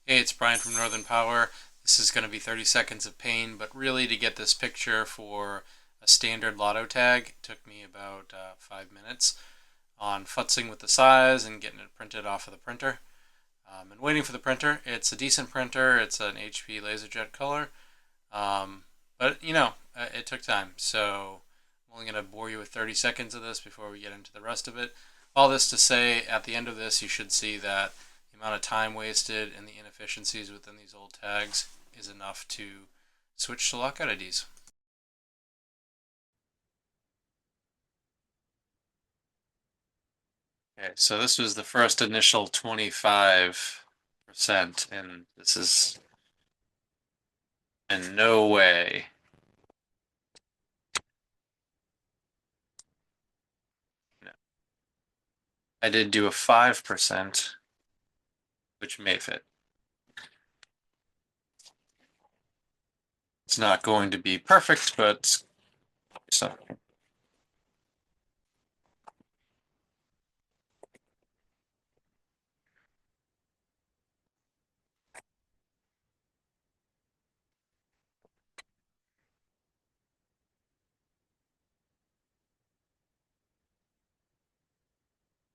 Hey, it's Bryan from Northern Power. This is going to be 30 seconds of pain, but really to get this picture for a standard Lotto tag took me about 5 minutes on futzing with the size and getting it printed off of the printer. And waiting for the printer. It's a decent printer. It's an HP LaserJet color. But, it took time. So I'm only going to bore you with 30 seconds of this before we get into the rest of it. All this to say, at the end of this, you should see that the amount of time wasted and the inefficiencies within these old tags is enough to switch to lockout IDs. Okay, so this was the first initial 25%, and this is in no way. No. I did do a 5%, which may fit. It's not going to be perfect, but so.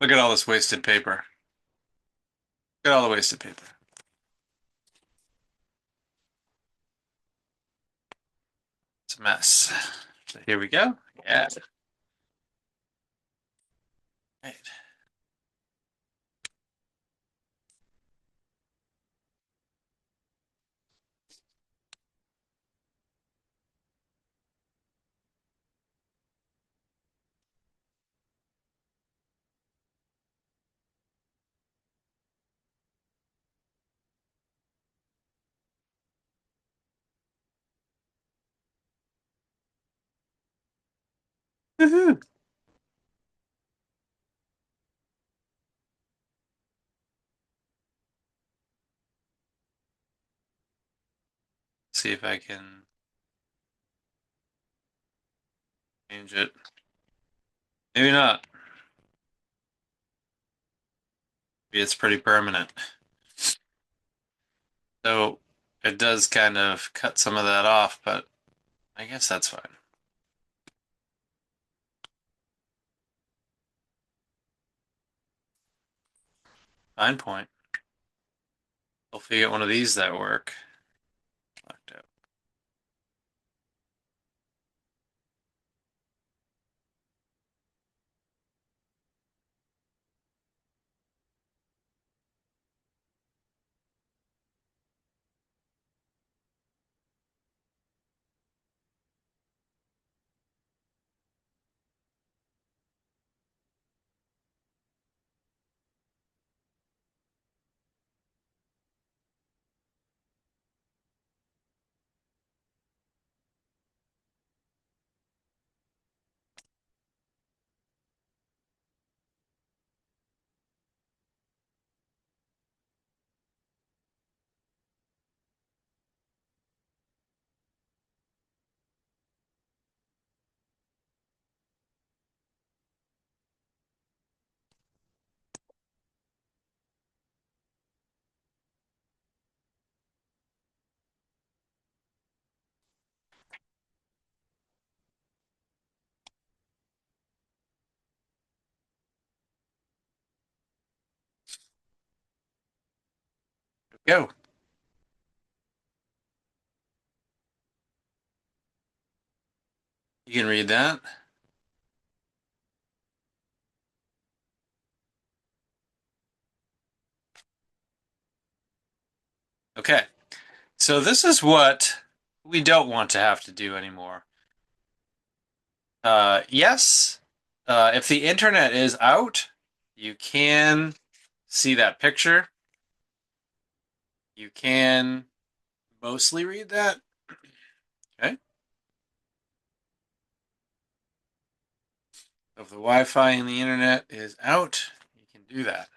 Look at all this wasted paper. Look at all the wasted paper. It's a mess. So here we go. Yeah. Right. Woohoo. See if I can change it. Maybe not. Maybe it's pretty permanent. So it does kind of cut some of that off, but I guess that's fine. Fine point. Hopefully you get one of these that work. Locked out. Go. You can read that. Okay. So this is what we don't want to have to do anymore. Yes, if the internet is out, you can see that picture. You can mostly read that. Okay. If the Wi-Fi and the internet is out, you can do that.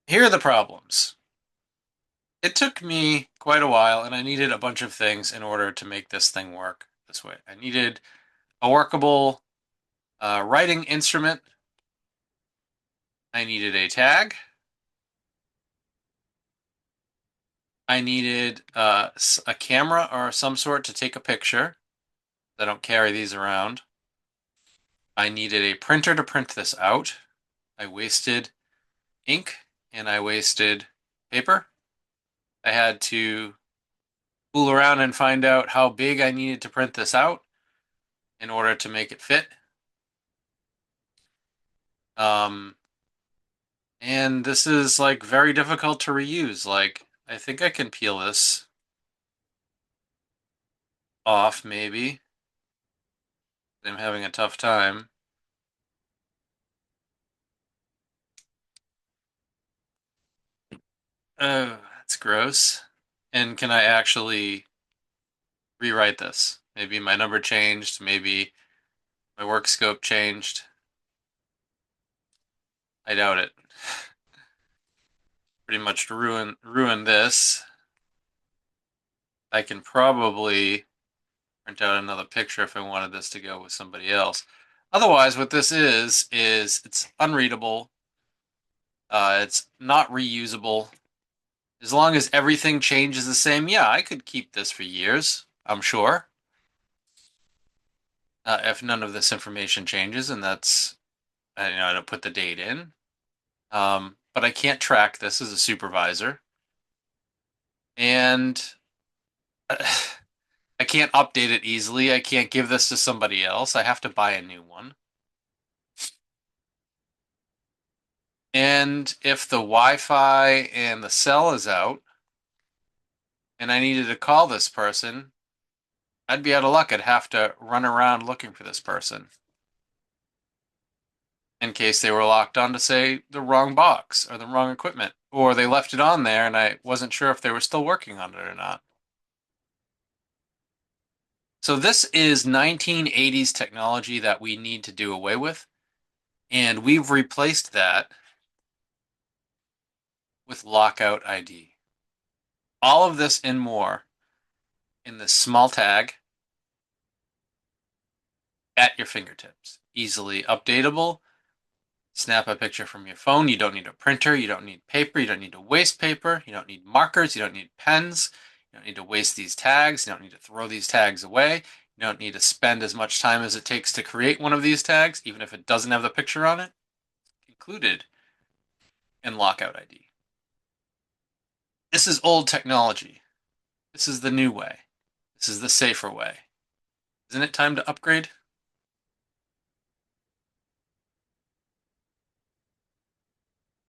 Here are the problems. It took me quite a while, and I needed a bunch of things in order to make this thing work this way. I needed a workable writing instrument. I needed a tag. I needed a camera or some sort to take a picture. I don't carry these around. I needed a printer to print this out. I wasted ink and I wasted paper. I had to fool around and find out how big I needed to print this out in order to make it fit. Um, and this is like very difficult to reuse. Like, I think I can peel this off maybe. I'm having a tough time. Oh, that's gross. And can I actually rewrite this? Maybe my number changed, maybe my work scope changed. I doubt it. Pretty much ruin this. I can probably print out another picture if I wanted this to go with somebody else. Otherwise, what this is it's unreadable. It's not reusable. As long as everything changes the same, yeah, I could keep this for years, I'm sure. If none of this information changes, and that's, I don't put the date in. But I can't track this as a supervisor. And I can't update it easily. I can't give this to somebody else. I have to buy a new one. And if the Wi-Fi and the cell is out and I needed to call this person, I'd be out of luck. I'd have to run around looking for this person in case they were locked on to, say, the wrong box or the wrong equipment, or they left it on there and I wasn't sure if they were still working on it or not. So this is 1980s technology that we need to do away with, and we've replaced that with lockout ID. All of this and more in this small tag at your fingertips. Easily updatable. Snap a picture from your phone. You don't need a printer. You don't need paper. You don't need to waste paper. You don't need markers. You don't need pens. You don't need to waste these tags. You don't need to throw these tags away. You don't need to spend as much time as it takes to create one of these tags, even if it doesn't have the picture on it, included in lockout ID. This is old technology. This is the new way. This is the safer way. Isn't it time to upgrade?